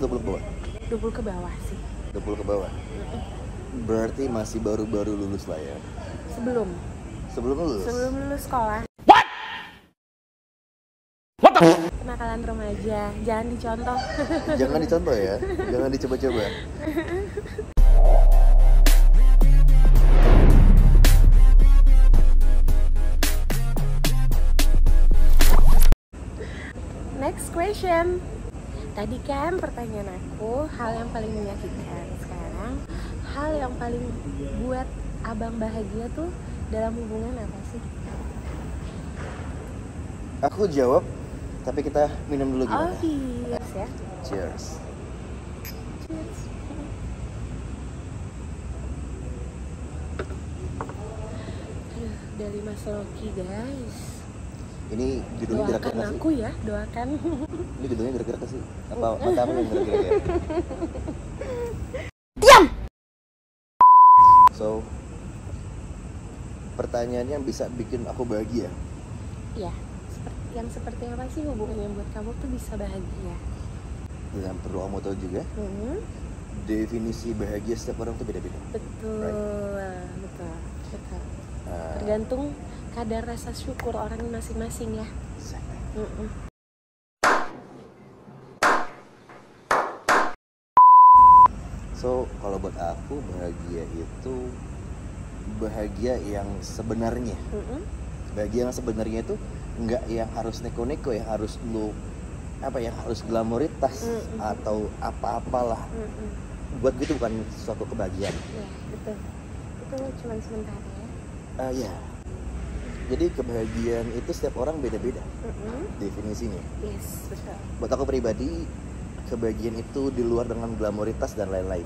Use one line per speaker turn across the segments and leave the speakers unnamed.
20 ke bawah?
20 ke bawah sih.
20 ke bawah. Berarti masih baru-baru lulus lah ya.
Sebelum
lulus
sekolah. Kenakalan remaja, jangan dicontoh.
Jangan dicontoh ya, jangan dicoba-coba.
Next question. Tadi kan pertanyaan aku hal yang paling menyakitkan. Sekarang hal yang paling buat abang bahagia tuh dalam hubungan apa sih?
Aku jawab, tapi kita minum dulu gimana?
Oh iya ya.
Cheers.
Cheers. Aduh, dari Mas Rocky guys.
Ini judulnya gerak-gerak
Doakan
sih?
aku ya, doakan.
Ini judulnya gerak-gerak sih? Apa mata aku yang gerak-gerak ya?
Diam!
So, pertanyaannya bisa bikin aku bahagia.
Ya, seperti apa sih hubungan yang buat kamu tuh bisa bahagia?
Dan perlu kamu tahu juga, definisi bahagia setiap orang tuh beda-beda.
Betul,
Right?
betul. Tergantung kadar rasa syukur orang masing-masing ya.
So, kalau buat aku bahagia itu bahagia yang sebenarnya. Bahagia yang sebenarnya itu nggak yang harus neko-neko, yang harus yang harus glamoritas atau apa-apalah. Buat gue itu bukan suatu kebahagiaan.
Ya, betul. Itu cuma sementara ya.
Ya. Jadi kebahagiaan itu setiap orang beda-beda definisinya.
Yes, betul.
Buat aku pribadi, kebahagiaan itu di luar dengan glamoritas dan lain-lain.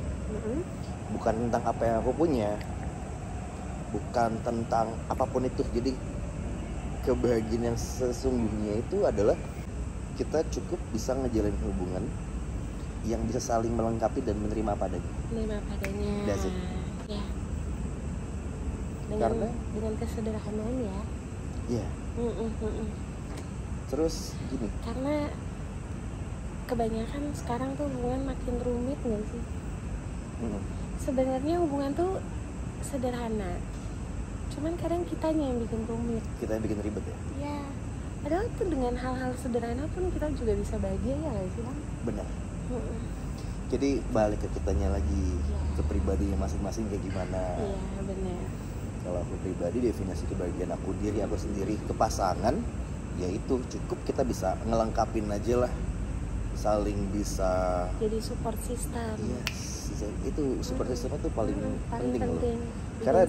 Bukan tentang apa yang aku punya, bukan tentang apapun itu. Jadi kebahagiaan yang sesungguhnya itu adalah kita cukup bisa ngejalin hubungan yang bisa saling melengkapi dan menerima padanya.
Menerima padanya.
That's it.
Ya. Dengan kesederhanaan ya.
Ya. Terus gini.
Karena kebanyakan sekarang tuh hubungan makin rumit nggak sih? Sebenarnya hubungan tuh sederhana. Cuman kadang kitanya yang bikin rumit.
Kita yang bikin ribet ya?
Ya. Padahal tuh dengan hal-hal sederhana pun kita juga bisa bahagia ya nggak sih Bang?
Benar. Jadi balik ke kitanya lagi, ke pribadinya masing-masing kayak gimana.
Iya benar.
Kalau aku pribadi definisi kebahagiaan aku sendiri ke pasangan, yaitu cukup kita bisa ngelengkapin aja lah, saling bisa
jadi support system.
Yes, itu support system itu paling penting loh.
Karena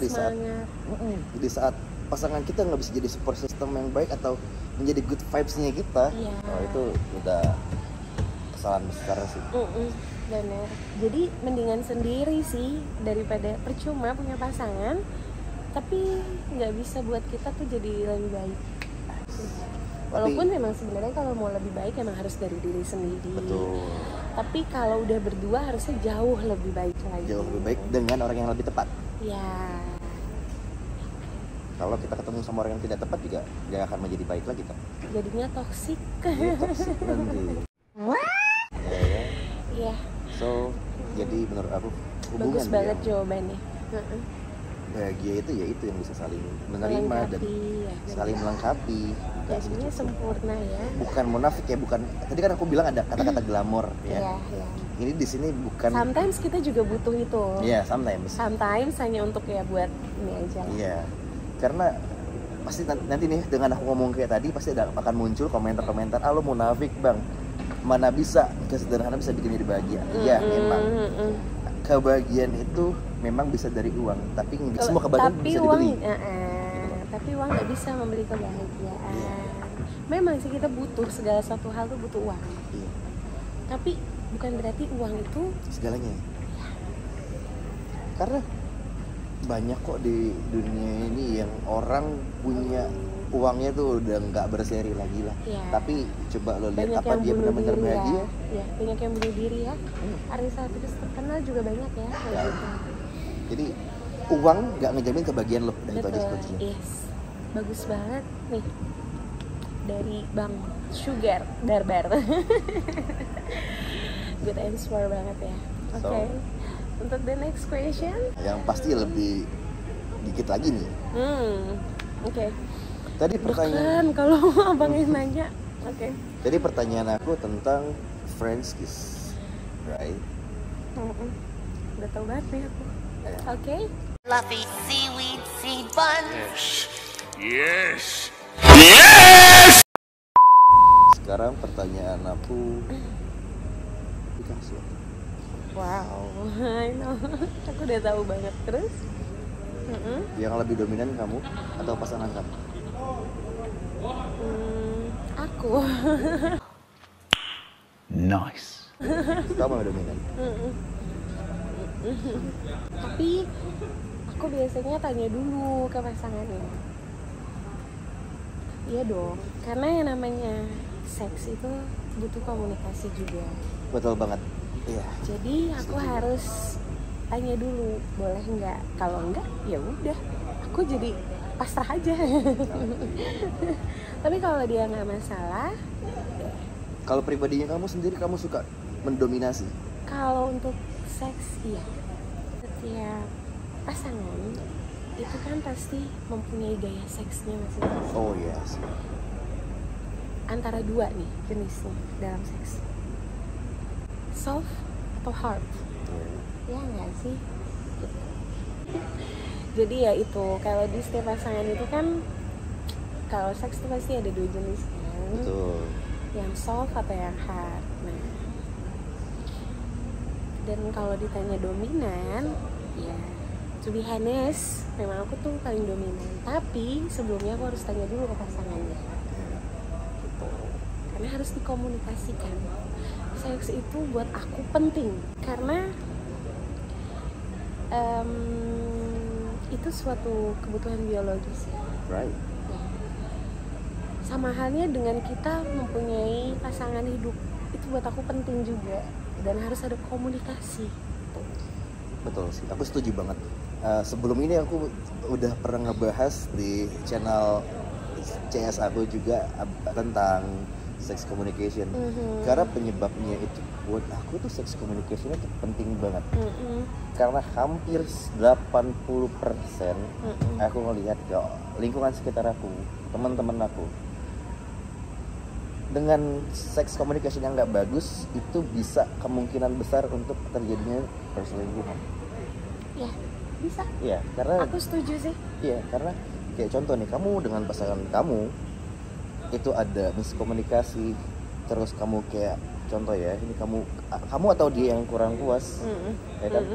di saat pasangan kita nggak bisa jadi support system yang baik atau menjadi good vibes-nya kita, itu udah kesalahan besar sih.
Benar. Jadi mendingan sendiri sih daripada percuma punya pasangan tapi nggak bisa buat kita tuh jadi lebih baik. Walaupun memang sebenarnya kalau mau lebih baik emang harus dari diri sendiri.
Betul.
Tapi kalau udah berdua harusnya jauh lebih baik lagi.
Jauh lebih baik dengan orang yang lebih tepat.
Ya.
Kalau kita ketemu sama orang yang tidak tepat juga nggak akan menjadi baik lagi kan.
Jadinya toksik.
Iya, toksik nanti.
Iya.
So, jadi menurut aku hubungan
bagus banget jawabannya.
Bahagia itu ya itu yang bisa saling menerima dan saling melengkapi.
Jadinya sempurna ya.
Bukan munafik ya, bukan. Tadi kan aku bilang ada kata-kata glamor ya.
Iya.
Ini di sini bukan.
Sometimes kita juga butuh itu.
Iya, sometimes.
Sometimes hanya untuk ya buat ini aja.
Iya. Karena pasti nanti nih dengan aku ngomong kayak tadi pasti akan muncul komentar-komentar, "Ah, lo munafik, Bang. Mana bisa kesederhanaan bisa bikin jadi bahagia." Iya, memang. Kebahagiaan itu memang bisa dari uang, tapi nggak semua kebahagiaan bisa dibeli.
Tapi uang nggak bisa membeli kebahagiaan. Memang sih kita butuh segala satu hal tuh butuh uang.
Iya.
Tapi bukan berarti uang itu
segalanya. Karena banyak kok di dunia ini yang orang punya uangnya tuh udah nggak berseri lagi lah. Tapi coba lo lihat apa dia benar-benar bahagia.
Ya, banyak yang bunuh diri ya. Artis-artis terkenal juga banyak ya. Gitu.
Jadi uang nggak ngejamin kebahagiaan lo. Dan itu aja kuncinya.
Yes. Bagus banget nih dari Bang Sugar Barbar. Good answer banget ya. Oke.
So,
Untuk the next question.
yang pasti lebih dikit lagi nih.
Oke.
Tadi pertanyaan.
Bukan kalau abang yang nanya. Oke.
Jadi pertanyaan aku tentang French kiss, right?
Udah tau banget nih aku.
Ya.
Oke.
Fluffy seaweed seed buns.
Yes.
Sekarang pertanyaan aku di kasur.
Wow, I know. Aku udah tahu banget. Terus?
Yang lebih dominan kamu atau pasangan kamu?
Aku.
Nice.
Kamu yang dominan.
Tapi aku biasanya tanya dulu ke pasangannya. Iya dong, karena yang namanya seks itu butuh komunikasi juga.
Betul banget. Iya.
Jadi aku harus tanya dulu, boleh nggak? Kalau enggak, ya udah, aku jadi pasrah aja. Tapi kalau dia nggak masalah,
Kalau pribadinya kamu sendiri, kamu suka mendominasi?
kalau untuk seks iya. Setiap pasangan itu kan pasti mempunyai gaya seksnya masing-masing.
Oh yes.
Antara dua nih jenisnya dalam seks, soft atau hard, ya nggak sih? Gitu. Jadi ya itu, kalau di setiap pasangan itu kan, kalau seks itu pasti ada dua jenis kan,
Betul.
yang soft atau yang hard. Nah, dan kalau ditanya dominan, ya to be honest, memang aku tuh paling dominan. Tapi sebelumnya aku harus tanya dulu ke pasangannya. Gitu. Karena harus dikomunikasikan. Seks itu buat aku penting karena itu suatu kebutuhan biologis ya.
Right.
Ya. Sama halnya dengan kita mempunyai pasangan hidup, itu buat aku penting juga, dan harus ada komunikasi.
Betul sih, aku setuju banget. Sebelum ini aku udah pernah ngebahas di channel CS aku juga tentang sex communication. Karena penyebabnya itu buat aku tuh sex communication itu penting banget. Karena hampir 80% aku ngelihat ke lingkungan sekitar aku, teman-teman aku, dengan sex communication yang nggak bagus itu bisa kemungkinan besar untuk terjadinya perselingkuhan.
Ya, bisa.
Iya, karena
Aku setuju sih.
iya, karena kayak contoh nih, kamu dengan pasangan kamu itu ada miskomunikasi, terus kamu kayak contoh ya, ini kamu atau dia yang kurang puas, ya kan?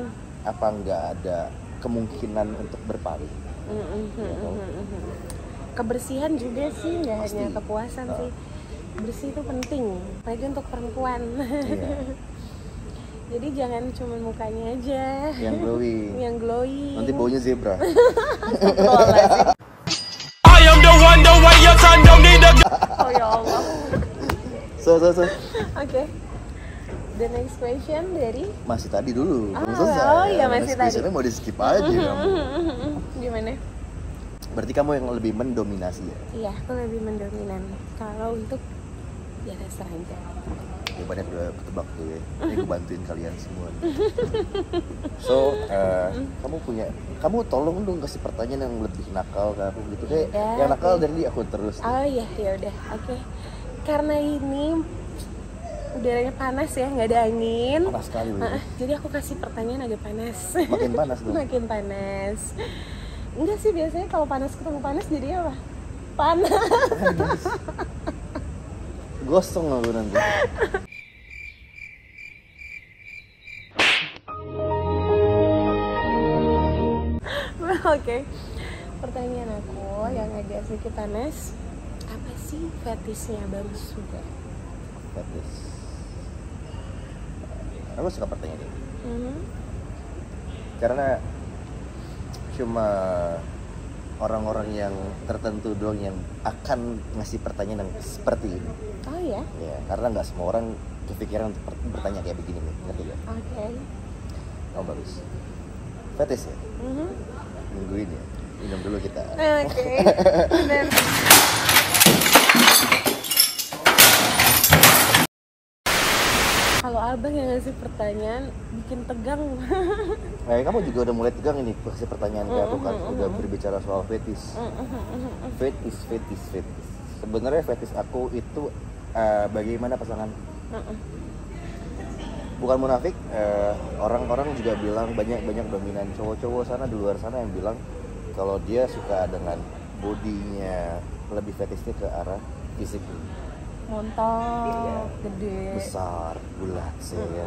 Apa nggak ada kemungkinan untuk berpaling? Ya kan?
Kebersihan juga sih, nggak
Pasti.
hanya kepuasan sih. Bersih itu penting, apalagi untuk perempuan.
Iya.
Jadi jangan cuma mukanya aja
Yang glowing.
yang glowing.
Nanti baunya zebra.
Astagfirullahaladzim.
I am the one, the way your son don't need a
Oh ya Allah.
So.
Oke. The next question dari
Masih tadi dulu, belum
Oh,
selesai.
oh iya, masih
Next
tadi.
questionnya mau di skip aja kamu.
gimana?
Berarti kamu yang lebih mendominasi ya?
Iya, aku lebih mendominan. Kalau untuk ya terserah aja.
Ya banyak udah ketebak tuh ya. Ini gue bantuin kalian semua. So, kamu tolong dong kasih pertanyaan yang lebih nakal ke aku gitu kayak
Ya,
yang nakal
oke.
dari aku terus.
Oh iya, ya udah, oke. Karena ini udaranya panas ya, nggak ada angin.
Panas sekali loh.
Jadi aku kasih pertanyaan agak panas.
Makin panas dong.
Makin panas. Enggak sih, biasanya kalau panas ketemu panas jadi apa? Panas.
Gosong aku nanti.
Oke. Pertanyaan aku yang agak sedikit panas. Apa sih fetisnya Bang Suga?
Fetish. Aku suka pertanyaan ini. Karena cuma orang-orang yang tertentu doang yang akan ngasih pertanyaan yang seperti ini.
Oh ya?
Ya, karena nggak semua orang kepikiran untuk bertanya kayak begini nih, ngerti gak?
Oke.
Oh bagus. Fetish ya? Nungguin ya? Minum dulu kita.
Oke. Bener. Kalau abang yang ngasih pertanyaan bikin tegang.
Kamu juga udah mulai tegang ini kasih pertanyaan ke aku kan, udah berbicara soal fetis. Fetis. Sebenarnya fetis aku itu bagaimana pasangan? Bukan munafik, orang-orang juga bilang banyak dominan cowok-cowok sana di luar sana yang bilang kalau dia suka dengan bodinya, lebih fetisnya ke arah fisik.
Montok, gede,
besar, bulat, ya.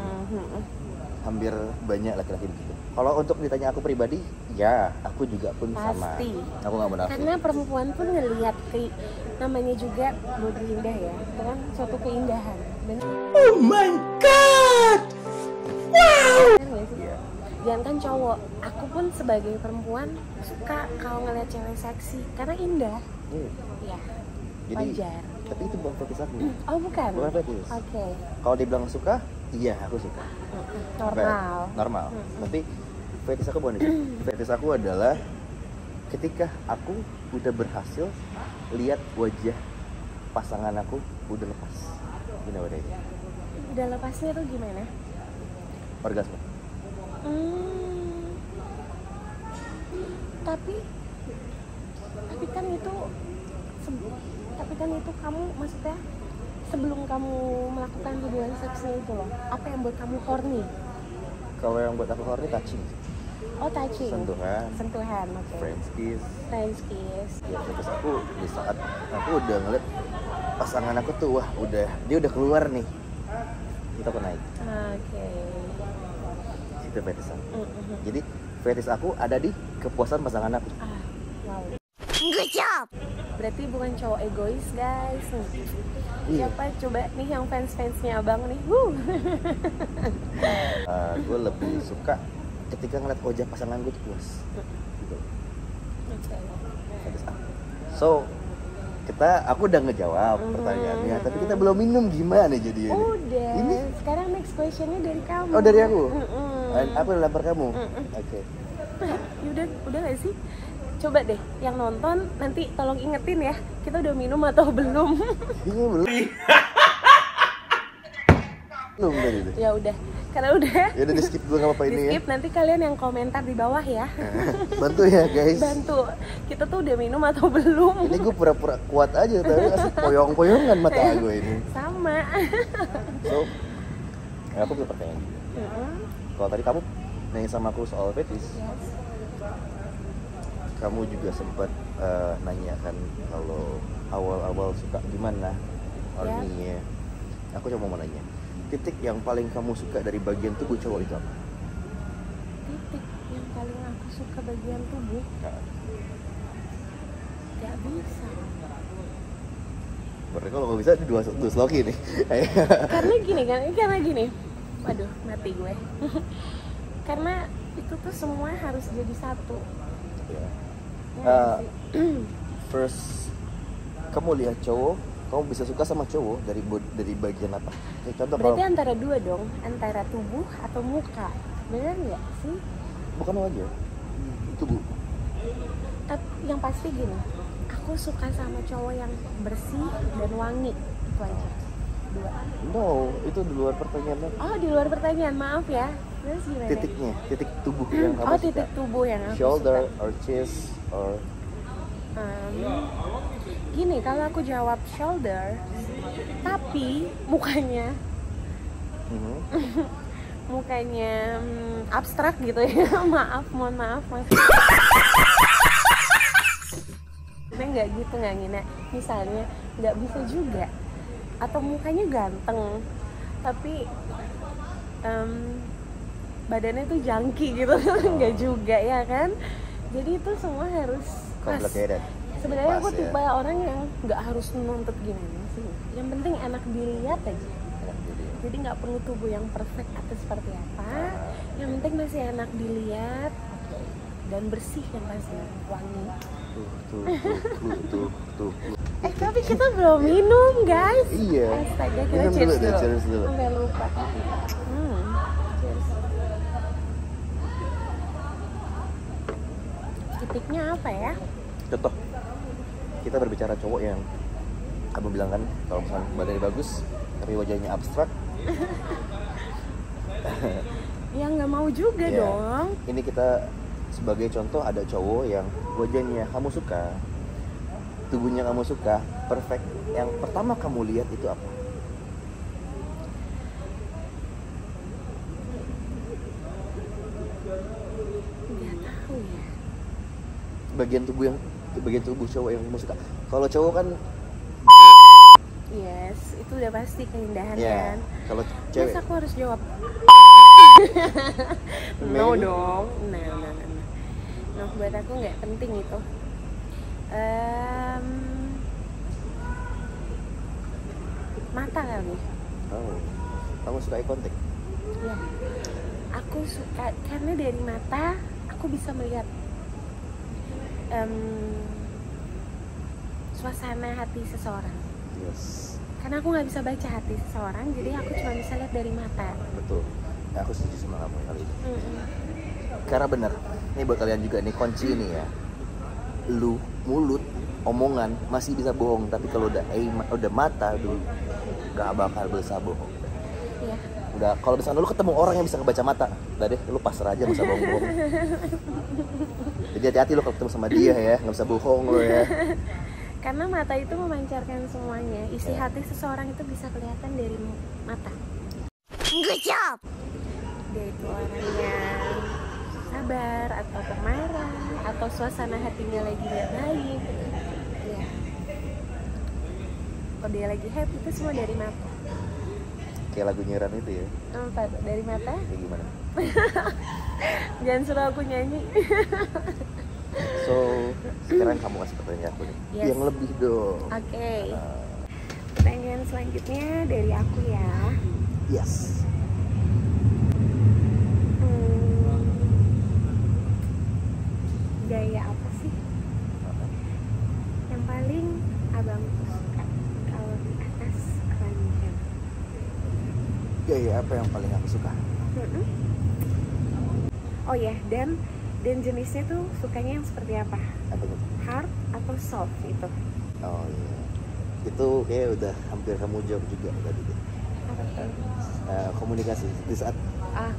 Hampir banyak laki-laki begitu. Kalau untuk ditanya aku pribadi, ya aku juga pun sama.
Pasti.
Aku nggak munafik.
Karena perempuan pun ngelihat namanya juga body indah ya, itu kan suatu keindahan.
Oh my god! Wow!
Iya. Jangan kan cowok, aku pun sebagai perempuan suka kalau ngeliat cewek seksi karena indah. Iya.
Jadi,
wajar.
Tapi itu bukan fetis aku.
Oh bukan?
Bukan fetis.
Oke.
Kalau dibilang suka, iya aku suka. Normal. Tapi fetis aku bukan itu. Fetis aku adalah ketika aku udah berhasil lihat wajah pasangan aku udah lepas. Gimana wadahnya?
Udah lepasnya tuh gimana?
Orgasme.
Tapi kan itu kamu maksudnya sebelum kamu melakukan hubungan seksnya itu loh, apa yang buat kamu horny?
Kalau yang buat aku horny touching.
Oh touching. Sentuhan, oke.
Friends kiss. Ya terus aku di saat aku udah ngeliat pasangan aku tuh, wah dia udah keluar nih, kita aku naik.
Oke.
Itu fetis aku. Jadi fetis aku ada di kepuasan pasangan aku.
Wow.
Good job.
Berarti bukan cowok egois guys.
Iya.
Siapa coba nih yang fansnya abang nih?
Gue lebih suka ketika ngeliat wajah pasangan gue tuh puas. Gitu.
Okay.
Fetis aku. So aku udah ngejawab pertanyaannya, tapi kita belum minum gimana jadi ini?
Udah.
Ini
sekarang next questionnya dari kamu.
Oh dari aku. Apa yang lempar kamu? Oke.
Udah gak sih? Coba deh yang nonton nanti tolong ingetin ya, kita udah minum atau belum?
Iya belum. Belum tadi deh.
Ya udah, karena udah.
Ya udah di skip dulu nggak apa-apa ini ya.
Di skip nanti kalian yang komentar di bawah ya.
Bantu ya guys.
Bantu. Kita tuh udah minum atau belum?
Ini gue pura-pura kuat aja, tapi asik poyong-poyongan mata gue ini.
Sama.
So, aku punya pertanyaan juga. Kalau tadi kamu nanya sama aku soal fetis,
Yes.
kamu juga sempat nanya kan kalau awal-awal suka gimana orangnya. Aku cuma mau nanya, titik yang paling kamu suka dari bagian tubuh cowok itu apa?
Titik yang paling aku suka bagian tubuh? Gak bisa.
Berarti kalau nggak bisa dua sloki nih.
Karena gini. Waduh, mati gue. Karena itu tuh semua harus jadi satu.
Ya.
Ya,
First, kamu lihat cowok, kamu bisa suka sama cowok dari bagian apa? Contoh
berarti
kalau
antara dua dong, antara tubuh atau muka, bener nggak sih?
bukan wajah, tubuh.
Tapi yang pasti gini, aku suka sama cowok yang bersih dan wangi, itu aja. Dua.
No, itu di luar pertanyaan.
Oh, di luar pertanyaan, maaf ya. Terus gimana?
Titiknya, titik tubuh yang kamu suka.
Titik tubuh yang aku
Shoulder
suka.
or chest or
Gini, kalau aku jawab shoulder, tapi mukanya mukanya abstrak gitu ya. Mohon maaf mas. Nggak gitu, nggak gini. Misalnya nggak bisa juga, atau mukanya ganteng tapi badannya tuh jangki gitu. Nggak juga ya kan. Jadi itu semua harus pas.
complicated.
Sebenarnya aku
Pas,
tipe orang yang nggak harus menuntut gimana sih. Yang penting enak dilihat aja. Jadi nggak perlu tubuh yang perfect atau seperti apa. Yang penting masih enak dilihat dan bersih yang pasti, wangi.
Tuh.
Tapi kita belum minum guys.
Iya.
Astaga, kita
Minum
cheers
dulu deh,
dulu.
cheers dulu.
Sampai lupa. Cheers. Titiknya apa ya?
Contoh, kita berbicara cowok yang kamu bilang kan, kalau misalnya badannya bagus tapi wajahnya abstrak,
Ya nggak mau juga
Ya.
dong.
Ini kita sebagai contoh, ada cowok yang wajahnya kamu suka, tubuhnya kamu suka, perfect. Yang pertama kamu lihat itu apa?
Nggak tahu ya.
Bagian tubuh cowok yang kamu suka. Kalau cowok kan
Yes, itu udah pasti keindahan
ya,
kan.
kalau cewek
Masa aku harus jawab? No
Maybe.
dong. Nah. Nah, buat aku nggak penting itu. Mata kali.
oh, kamu suka eye contact?
Ya. Aku suka karena dari mata aku bisa melihat suasana hati seseorang.
Yes,
Karena aku nggak bisa baca hati seseorang, jadi aku cuma bisa lihat dari mata.
betul. Ya, aku setuju sama kamu kali ini.
Mm-mm.
Karena bener, ini buat kalian juga nih, kunci ini ya. Lu, mulut, omongan masih bisa bohong, tapi kalau udah mata dulu gak bakal bisa bohong.
Iya.
Udah, kalau misalnya lu ketemu orang yang bisa ngebaca mata, udah deh, lu pasrah aja, nggak usah bohong-bohong. Jadi hati-hati lu kalau ketemu sama dia ya, nggak usah bohong lu ya.
Karena mata itu memancarkan semuanya. Isi
Ya.
hati seseorang itu bisa kelihatan dari mata.
Good job.
Dia itu orangnya sabar atau pemarah atau suasana hatinya lagi nggak baik. Ya. Kalau dia lagi happy itu semua dari mata.
Kayak lagu nyiaran itu ya,
Empat dari mata.
kayak gimana?
Jangan suruh aku nyanyi.
So, sekarang kamu kasih pertanyaan aku nih,
Yes.
yang lebih dong.
Oke. Pertanyaan selanjutnya dari aku ya.
Yes.
Gaya apa sih yang paling abang suka kalau di atas ranjang?
Gaya apa yang paling aku suka?
Mm-mm. Oh ya, dan jenisnya tuh sukanya yang seperti apa?
Apa tuh?
Hard atau soft itu?
Oh iya, itu kayak udah hampir kamu jawab juga tadi deh.
Apa tuh?
Komunikasi di saat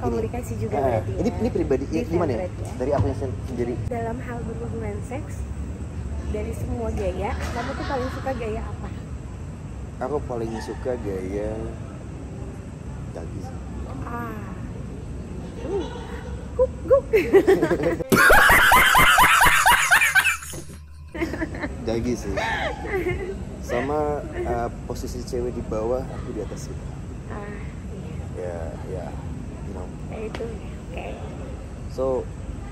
Komunikasi juga
Nah,
berarti ya.
ini pribadi
Different
gimana ya?
berarti ya.
Dari aku sendiri.
Dalam hal berhubungan seks, dari semua gaya, kamu tuh paling suka gaya apa?
Aku paling suka gaya daging sih.
Guk.
Daging sih. Sama posisi cewek di bawah, aku di atas sih.
Iya.
Ya, you know.
Nah, itu oke.
So,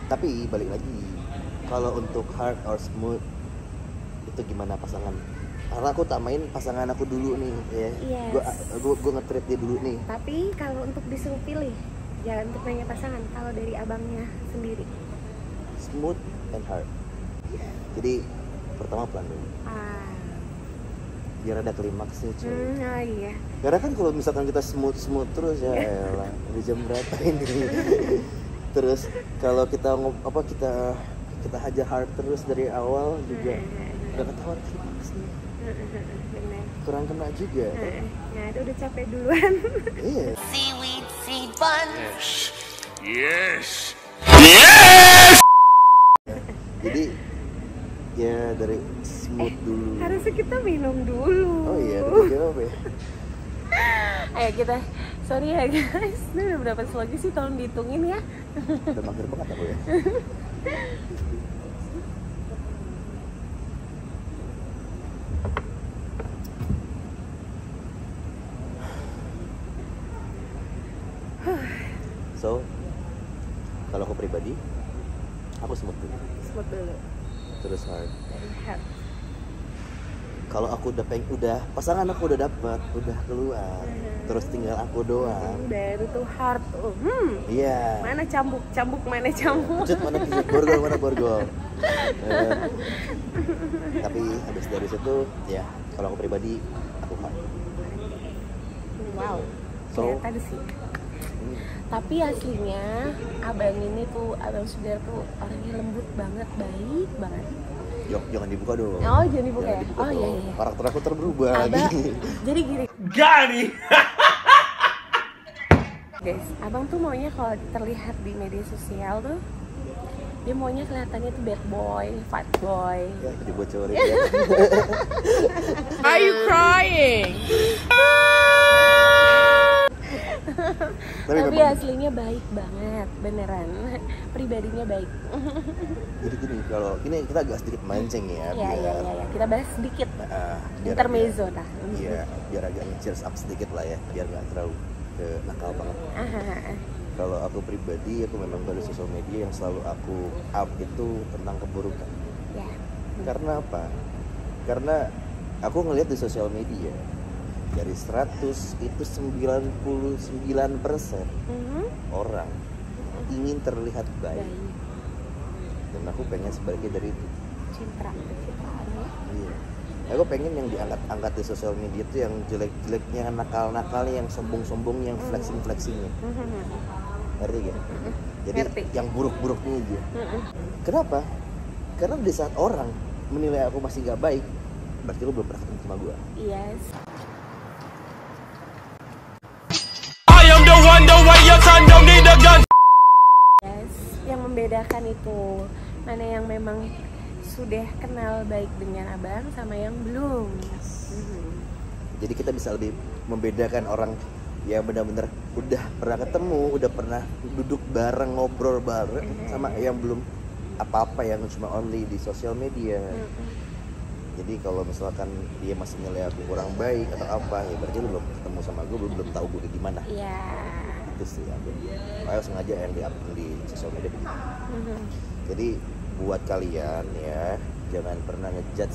tapi balik lagi, kalau untuk hard or smooth itu gimana pasangan? Karena aku tak main pasangan aku dulu nih, ya.
Yes.
Gue nge-treat dia dulu nih.
Tapi kalau untuk disuruh pilih, jangan untuk nanya pasangan, kalau dari abangnya sendiri.
Smooth and hard. Jadi pertama pelan dulu. Biar ada klimaksnya cuy.
Oh iya.
Karena kan kalau misalkan kita smooth terus ya elah, di jam berapa ini? Terus kalau kita kita hajar hard terus dari awal juga udah ketahuan klimaksnya.
Benar.
Kurang kena juga.
Nah, itu udah capek duluan.
Iya.
Seaweed seed bun.
Yes.
Jadi ya dari smooth dulu.
Harusnya kita minum dulu.
Oh iya, udah jawab ya.
Ayo kita, sorry ya guys, ini udah berapa lagi sih, tolong dihitungin ya.
Udah mager banget aku ya. So, kalau aku pribadi, aku smooth dulu,
Smooth dulu.
terus hard.
Dari hard.
Kalau aku udah pasangan aku udah dapat, udah keluar, terus tinggal aku doang.
Baru tuh hard tuh.
Iya.
Mana cambuk mana cambuk.
Pucut mana pucut, borgol mana borgol. Tapi habis dari situ, ya kalau aku pribadi, aku hard.
Wow.
So,
Kelihatan sih. Tapi aslinya abang ini tuh, abang Sudar tuh orangnya lembut banget, baik banget.
Jangan dibuka dong.
Oh, jangan dibuka ya?
dibuka
Oh, iya,
dong.
iya.
Karakter aku terberubah
Abah,
lagi.
jadi gini,
Got it.
Guys, abang tuh maunya kalau terlihat di media sosial tuh dia maunya kelihatannya tuh bad boy, fat boy.
Ya, dibocorin ya.
Are you crying?
Tapi
memang-
aslinya baik banget, beneran. Pribadinya baik.
Jadi gini, kalau ini kita agak sedikit mancing ya,
Ya. Kita bahas sedikit.
biar
Intermezzo lah.
Iya, biar agak nge-cheers up sedikit lah ya, biar nggak terlalu ke nakal banget. Kalau aku pribadi, aku memang dari sosial media yang selalu aku up itu tentang keburukan.
Ya.
Karena apa? Karena aku ngelihat di sosial media dari 100 itu 99% orang ingin terlihat baik.
Baik.
Dan aku pengen sebaliknya dari itu.
Pencitraan ya.
Iya. Aku pengen yang diangkat-angkat di sosial media itu yang jelek-jeleknya, nakal-nakalnya, yang sombong-sombongnya, yang flexing-flexingnya. Ngerti gak? Jadi
Ngerti.
yang buruk-buruknya aja. Kenapa? Karena di saat orang menilai aku masih gak baik, berarti lu belum pernah ketemu sama gue.
Yes.
I am the one, the way your son don't need a gun.
Yes. Yang membedakan itu mana yang memang sudah kenal baik dengan abang sama yang belum.
Jadi kita bisa lebih membedakan orang yang benar-benar udah pernah ketemu, udah pernah duduk bareng, ngobrol bareng, sama yang belum apa-apa, yang cuma only di sosial media. Jadi kalau misalkan dia masih nilai aku kurang baik atau apa, ya berarti lu belum ketemu sama gue, belum tahu gue di mana.
Iya.
Itu sih aku. Makanya sengaja yang di-upload di sosial media begitu. Jadi buat kalian ya, jangan pernah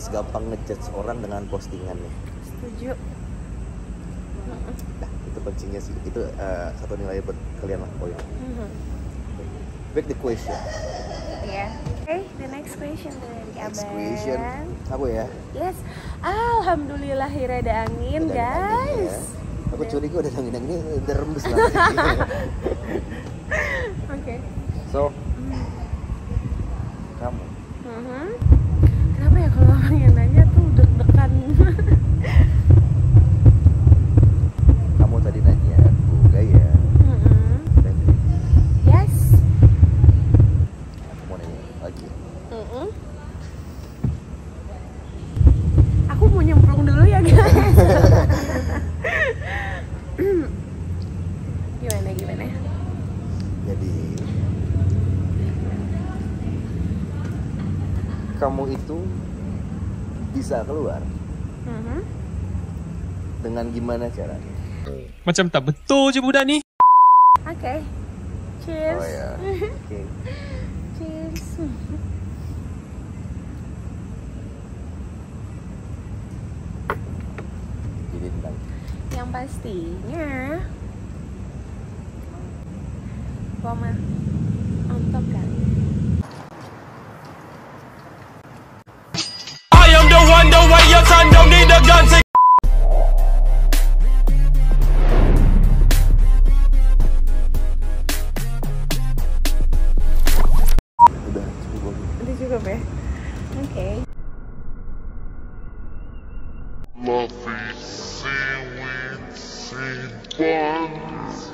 gampang ngejudge orang dengan postingannya.
Setuju.
Nah, itu pentingnya sih. Itu satu nilai buat kalian lah poin. Back the question.
Ya. Okay, the next question dari
Next
abang.
question. Aku ya.
Yes. Alhamdulillah ada angin,
Udah ada angin
guys.
ya. Aku curiga udah angin ini udah rembes lah.
Oke.
So, kamu
Kenapa ya kalau orang yang nanya tuh deg-degan?
kamu tadi nanya aku gaya. Friendly.
Yes.
Aku mau nanya lagi.
Aku mau nyemplung dulu ya guys. Gimana?
Jadi kamu itu bisa keluar dengan gimana caranya?
Macam tak betul je budak ni.
Oke. Cheers.
Oh ya. Oke.
Cheers.
Jadi tentang
Yang pastinya Roma on top kali.
I am the one, the way your son don't need a gun.
udah cukup.
Itu cukup ya? Oke.
Fluffy sandwich and buns.